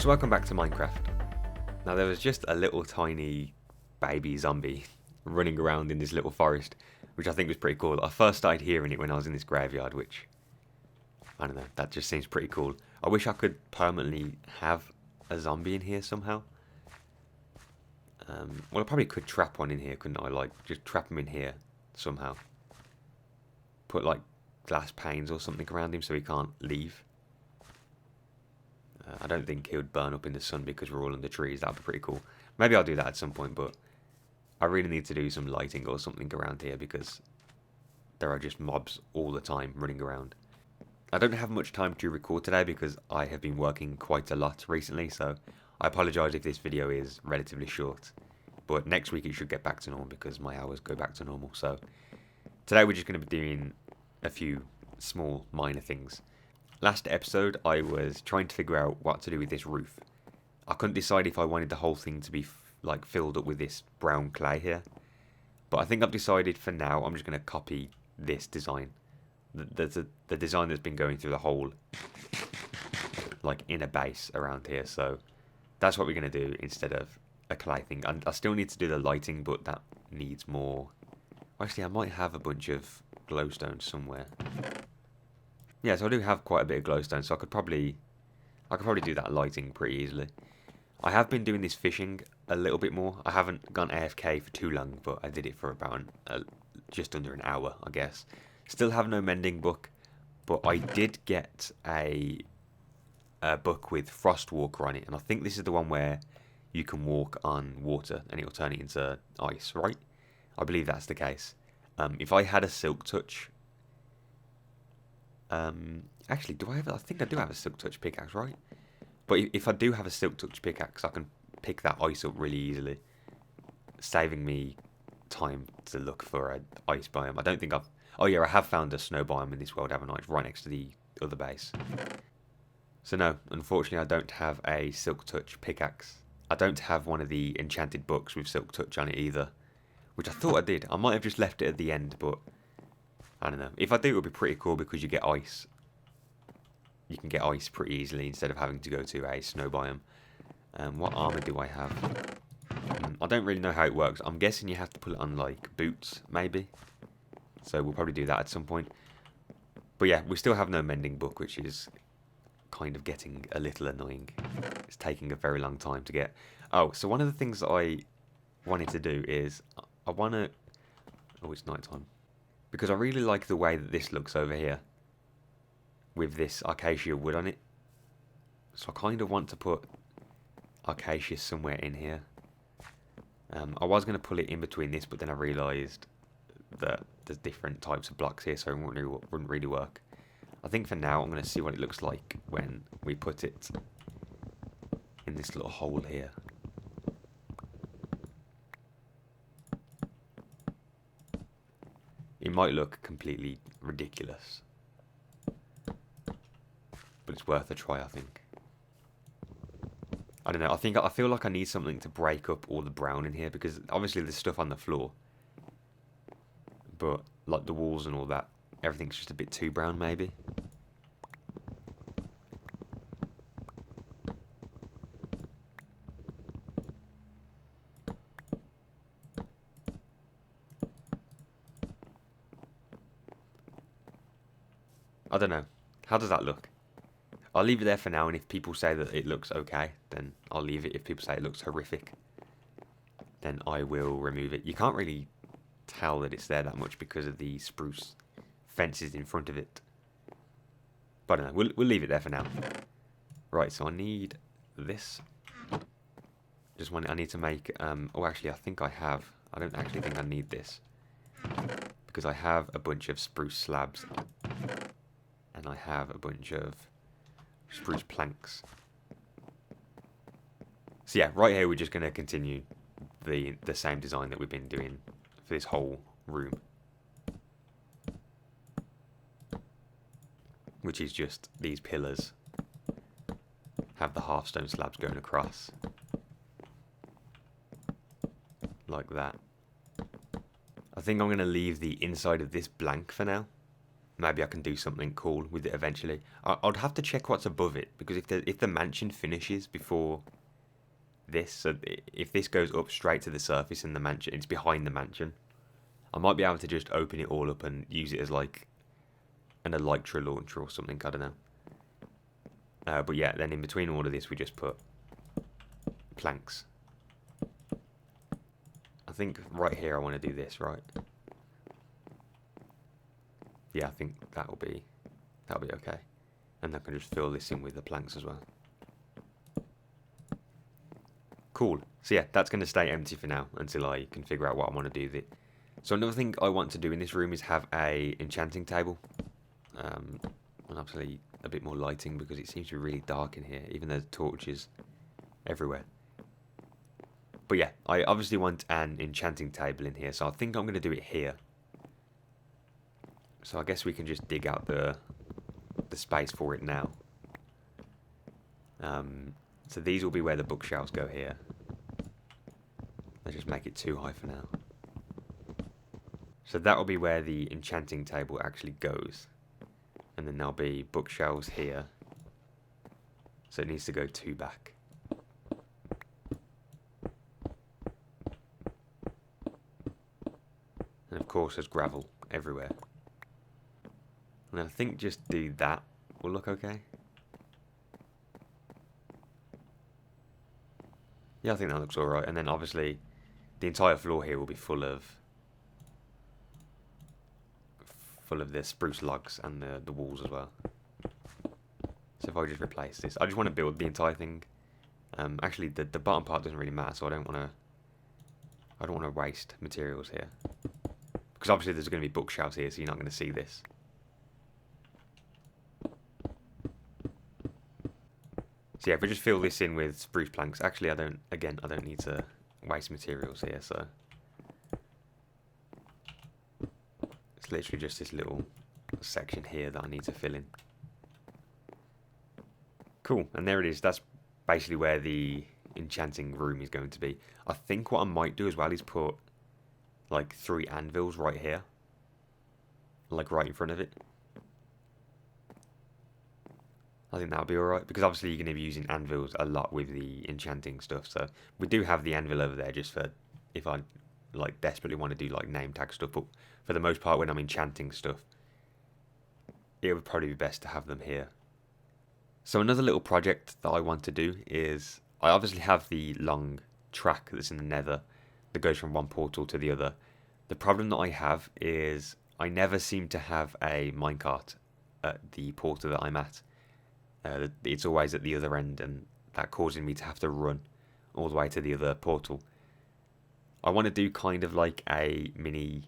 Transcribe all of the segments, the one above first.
So welcome back to Minecraft. Now there was just a little tiny baby zombie running around in this little forest, which I think was pretty cool. I first started hearing it when I was in this graveyard, which, I don't know, that just seems pretty cool. I wish I could permanently have a zombie in here somehow. Well, I probably could trap one in here, couldn't I? Like, just trap him in here somehow. Put, like, glass panes or something around him so he can't leave. I don't think he would burn up in the sun because we're all under trees. That would be pretty cool. Maybe I'll do that at some point, but I really need to do some lighting or something around here because there are just mobs all the time running around. I don't have much time to record today because I have been working quite a lot recently, so I apologise if this video is relatively short. But next week it should get back to normal because my hours go back to normal. So today we're just going to be doing a few small minor things. Last episode, I was trying to figure out what to do with this roof. I couldn't decide if I wanted the whole thing to be like filled up with this brown clay here. But I think I've decided for now I'm just going to copy this design. The design that's been going through the whole like inner base around here. So that's what we're going to do instead of a clay thing. And I still need to do the lighting, but that needs more. Actually, I might have a bunch of glowstone somewhere. Yeah, so I do have quite a bit of glowstone, so I could probably do that lighting pretty easily. I have been doing this fishing a little bit more. I haven't gone AFK for too long, but I did it for about just under an hour, I guess. Still have no mending book, but I did get a book with frost walker on it, and I think this is the one where you can walk on water and it'll turn it into ice, right? I believe that's the case. If I had a silk touch. Actually, do I have? I think I do have a silk touch pickaxe, right? But if I do have a silk touch pickaxe, I can pick that ice up really easily, saving me time to look for an ice biome. I don't think I've. Oh yeah, I have found a snow biome in this world, haven't I? It's right next to the other base. So no, unfortunately, I don't have a silk touch pickaxe. I don't have one of the enchanted books with silk touch on it either, which I thought I did. I might have just left it at the end, but. I don't know. If I do, it would be pretty cool because you get ice. You can get ice pretty easily instead of having to go to a snow biome. What armor do I have? I don't really know how it works. I'm guessing you have to put it on like boots, maybe. So we'll probably do that at some point. But yeah, we still have no mending book, which is kind of getting a little annoying. It's taking a very long time to get. Oh, so one of the things that I wanted to do is I want to. Oh, it's night time. Because I really like the way that this looks over here with this acacia wood on it. So I kind of want to put acacia somewhere in here. I was going to pull it in between this, but then I realised that there's different types of blocks here, so it wouldn't really work. I think for now I'm going to see what it looks like when we put it in this little hole here. It might look completely ridiculous, but it's worth a try, I think. I don't know, I feel like I need something to break up all the brown in here, because obviously there's stuff on the floor, but like the walls and all that, everything's just a bit too brown maybe. I don't know. How does that look? I'll leave it there for now, and if people say that it looks okay, then I'll leave it. If people say it looks horrific, then I will remove it. You can't really tell that it's there that much because of the spruce fences in front of it. But I don't know. We'll leave it there for now. Right, so I need this. I need to make... oh, actually, I think I have... I don't actually think I need this, because I have a bunch of spruce slabs. And I have a bunch of spruce planks. So yeah, right here we're just going to continue the same design that we've been doing for this whole room. Which is just these pillars have the half stone slabs going across. Like that. I think I'm going to leave the inside of this blank for now. maybe I can do something cool with it eventually. I'd have to check what's above it, because if the mansion finishes before this, so if this goes up straight to the surface and the mansion, it's behind the mansion, I might be able to just open it all up and use it as like an elytra launcher or something, I don't know. But yeah, then in between all of this we just put planks. I think right here I want to do this, right? Yeah, I think that'll be okay. And I can just fill this in with the planks as well. Cool. So yeah, that's going to stay empty for now until I can figure out what I want to do with it. So another thing I want to do in this room is have a enchanting table. And obviously a bit more lighting, because it seems to be really dark in here, even though there's torches everywhere. But yeah, I obviously want an enchanting table in here, so I think I'm going to do it here. So I guess we can just dig out the space for it now. So these will be where the bookshelves go here. Let's just make it too high for now. So that will be where the enchanting table actually goes. And then there'll be bookshelves here. So it needs to go 2 back. And of course there's gravel everywhere. And I think just do that will look okay. Yeah, I think that looks alright. And then obviously the entire floor here will be full of the spruce logs and the walls as well. So if I just replace this, I just want to build the entire thing. Actually the bottom part doesn't really matter, so I don't want to waste materials here. Because obviously there's going to be bookshelves here, so you're not going to see this. So yeah, if we just fill this in with spruce planks, actually I don't need to waste materials here, so it's literally just this little section here that I need to fill in. Cool, and there it is. That's basically where the enchanting room is going to be. I think what I might do as well is put like 3 anvils right here, like right in front of it. I think that'll be alright, because obviously you're going to be using anvils a lot with the enchanting stuff, so we do have the anvil over there just for if I like desperately want to do like name tag stuff, but for the most part when I'm enchanting stuff, it would probably be best to have them here. So another little project that I want to do is, I obviously have the long track that's in the nether that goes from one portal to the other. The problem that I have is I never seem to have a minecart at the portal that I'm at. It's always at the other end, and that causing me to have to run all the way to the other portal. I want to do kind of like a mini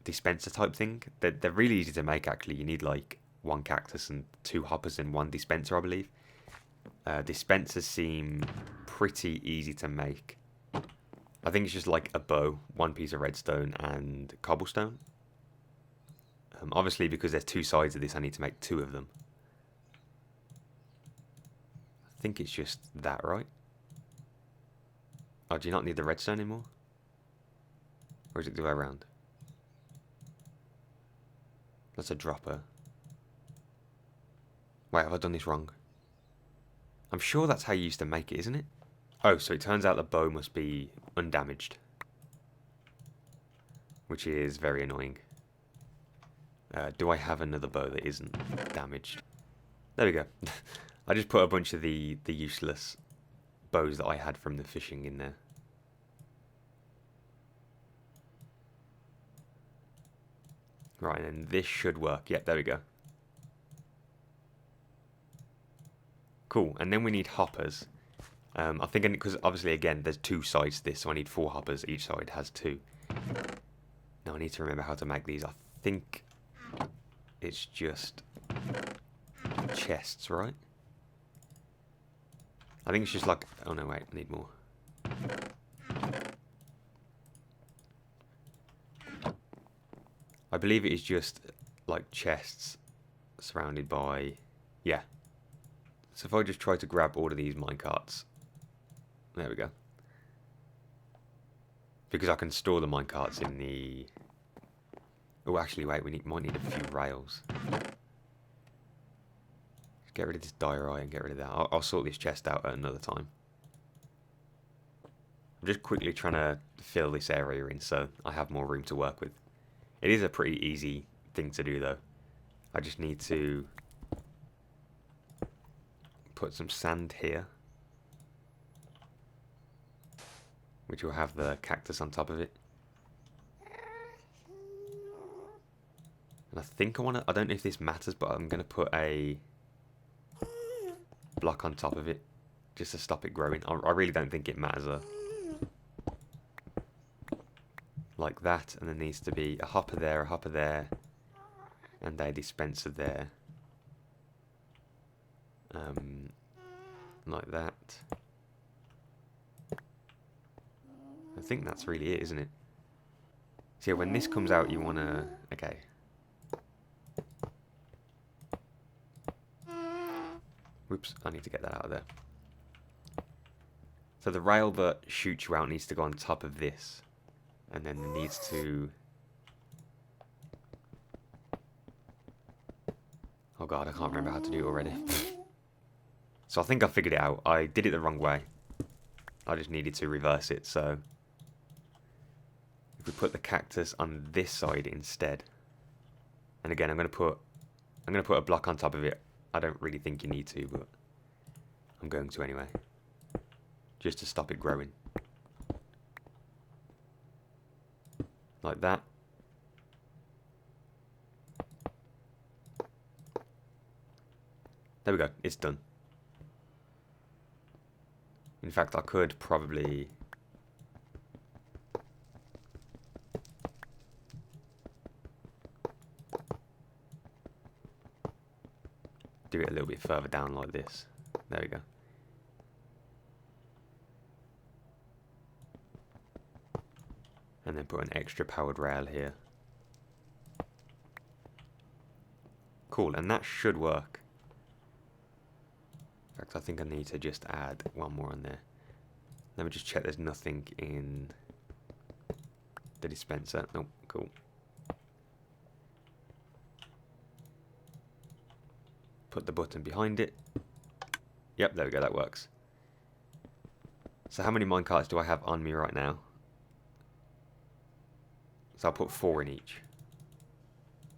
dispenser type thing. They're really easy to make actually. You need like 1 cactus and 2 hoppers and 1 dispenser, I believe. Dispensers seem pretty easy to make. I think it's just like a bow, 1 piece of redstone and cobblestone. Obviously because there's 2 sides of this, I need to make 2 of them. I think it's just that, right? Oh, do you not need the redstone anymore? Or is it the way around? That's a dropper. Wait, have I done this wrong? I'm sure that's how you used to make it, isn't it? Oh, so it turns out the bow must be undamaged. Which is very annoying. Do I have another bow that isn't damaged? There we go. I just put a bunch of the useless bows that I had from the fishing in there. Right, and this should work. Yep, there we go. Cool, and then we need hoppers. I think because obviously again there's 2 sides to this, so I need 4 hoppers. Each side has 2. Now I need to remember how to make these. I think it's just chests, right? I think it's just like, oh no wait, I need more. I believe it is just like chests surrounded by, yeah. So if I just try to grab all of these minecarts, there we go. Because I can store the minecarts in the, Oh, actually, wait, might need a few rails. Just get rid of this diorite and get rid of that. I'll sort this chest out at another time. I'm just quickly trying to fill this area in so I have more room to work with. It is a pretty easy thing to do though. I just need to put some sand here, which will have the cactus on top of it. And I think I don't know if this matters, but I'm going to put a block on top of it just to stop it growing. I really don't think it matters though. Like that, and there needs to be a hopper there, and a dispenser there. Like that. I think that's really it, isn't it? So yeah, when this comes out, you want to... Okay. Whoops, I need to get that out of there. So the rail that shoots you out needs to go on top of this. And then it needs to... Oh god, I can't remember how to do it already. So I think I figured it out. I did it the wrong way. I just needed to reverse it, so... If we put the cactus on this side instead... And again, I'm going to put a block on top of it. I don't really think you need to, but... I'm going to anyway. Just to stop it growing. Like that. There we go, it's done. In fact, I could probably... do it a little bit further down like this. There we go. And then put an extra powered rail here. Cool, and that should work. In fact, I think I need to just add one more on there. Let me just check there's nothing in the dispenser. Oh, cool. Put the button behind it. Yep, there we go, that works. So how many minecarts do I have on me right now? So I'll put 4 in each.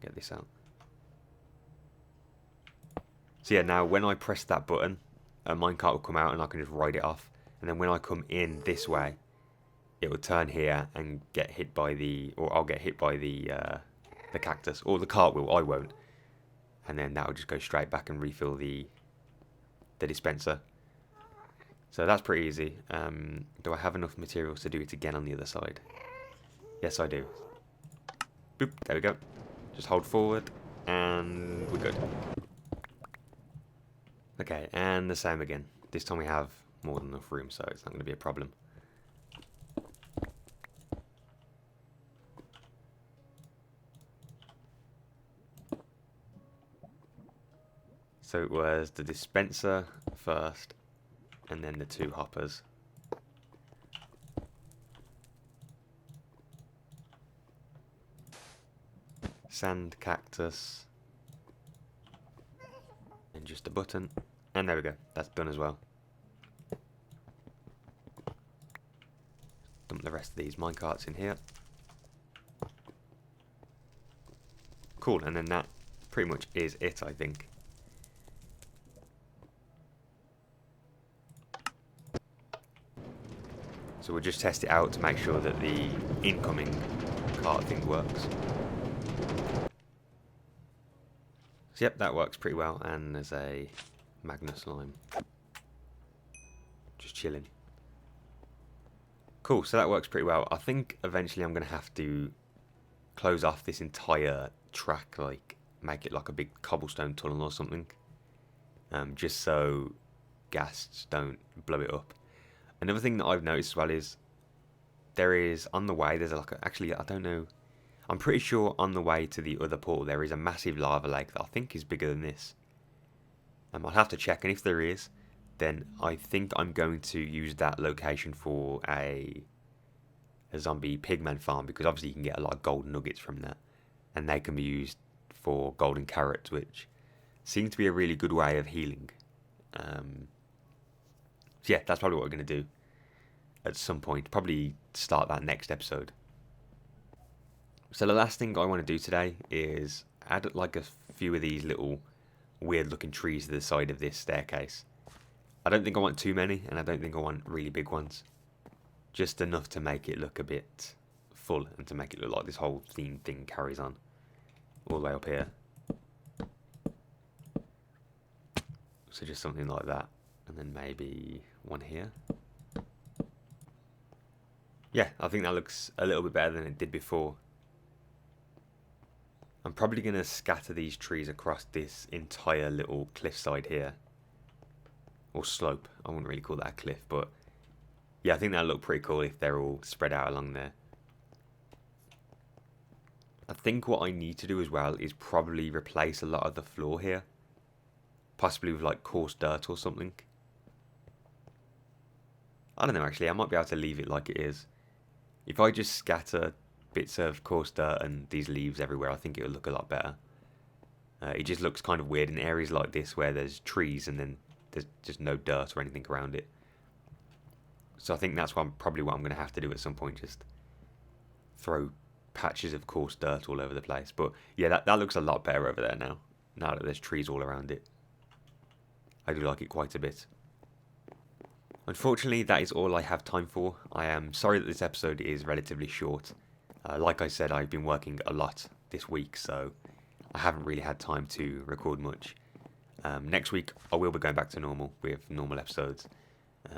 Get this out. So yeah, now when I press that button, a minecart will come out and I can just ride it off. And then when I come in this way, it will turn here and get hit by the... Or I'll get hit by the cactus. Or the cart will, I won't. And then that will just go straight back and refill the dispenser. So that's pretty easy. Do I have enough materials to do it again on the other side? Yes, I do. Boop, there we go. Just hold forward, and we're good. Okay, and the same again. This time we have more than enough room, so it's not going to be a problem. So it was the dispenser first, and then the 2 hoppers. Sand, cactus, and just a button, and there we go, that's done as well. Dump the rest of these minecarts in here. Cool, and then that pretty much is it, I think. So we'll just test it out to make sure that the incoming cart thing works. So yep, that works pretty well, and there's a magna slime. Just chilling. Cool, so that works pretty well. I think eventually I'm going to have to close off this entire track, like make it like a big cobblestone tunnel or something. Just so ghasts don't blow it up. Another thing that I've noticed as well is there is, on the way, there's like actually, I don't know, I'm pretty sure on the way to the other portal there is a massive lava lake that I think is bigger than this. I'll have to check, and if there is, then I think I'm going to use that location for a zombie pigman farm, because obviously you can get a lot of gold nuggets from that. and they can be used for golden carrots, which seems to be a really good way of healing. So yeah, that's probably what we're going to do at some point. Probably start that next episode. So the last thing I want to do today is add like a few of these little weird looking trees to the side of this staircase. I don't think I want too many, and I don't think I want really big ones. Just enough to make it look a bit full and to make it look like this whole theme thing carries on all the way up here. So just something like that, and then maybe one here. Yeah, I think that looks a little bit better than it did before. I'm probably going to scatter these trees across this entire little cliffside here. Or slope. I wouldn't really call that a cliff, but yeah, I think that'll look pretty cool if they're all spread out along there. I think what I need to do as well is probably replace a lot of the floor here. Possibly with like coarse dirt or something. I don't know actually, I might be able to leave it like it is. If I just scatter bits of coarse dirt and these leaves everywhere, I think it will look a lot better. It just looks kind of weird in areas like this where there's trees and then there's just no dirt or anything around it. So I think that's probably what I'm going to have to do at some point, just throw patches of coarse dirt all over the place. But yeah, that looks a lot better over there now that there's trees all around it. I do like it quite a bit. Unfortunately, that is all I have time for. I am sorry that this episode is relatively short. Like I said, I've been working a lot this week, so I haven't really had time to record much. Next week, I will be going back to normal with normal episodes.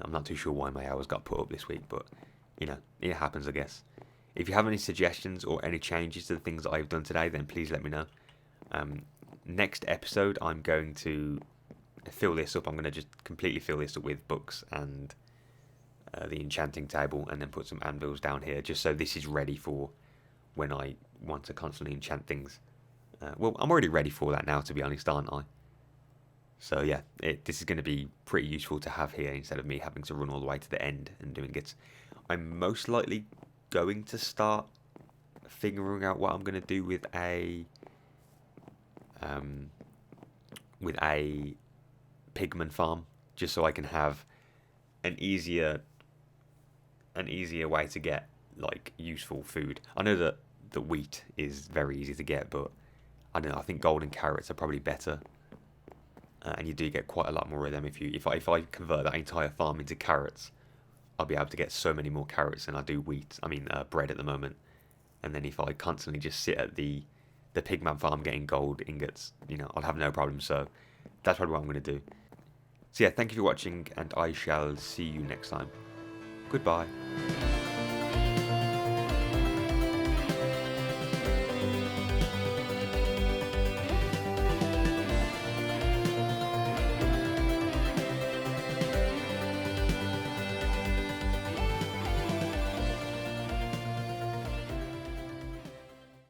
I'm not too sure why my hours got put up this week, but, you know, it happens, I guess. If you have any suggestions or any changes to the things that I've done today, then please let me know. Next episode, I'm going to fill this up. I'm going to just completely fill this up with books and the enchanting table, and then put some anvils down here, just so this is ready for when I want to constantly enchant things. Well, I'm already ready for that now, to be honest, aren't I? So yeah, this is going to be pretty useful to have here instead of me having to run all the way to the end and doing it. I'm most likely going to start figuring out what I'm going to do with a pigman farm, just so I can have an easier way to get like useful food. I know that the wheat is very easy to get, but I don't know, I think golden carrots are probably better. And you do get quite a lot more of them if I convert that entire farm into carrots. I'll be able to get so many more carrots than I do bread at the moment. And then if I constantly just sit at the pigman farm getting gold ingots, you know, I'll have no problem. So that's probably what I'm going to do. So yeah, thank you for watching, and I shall see you next time. Goodbye.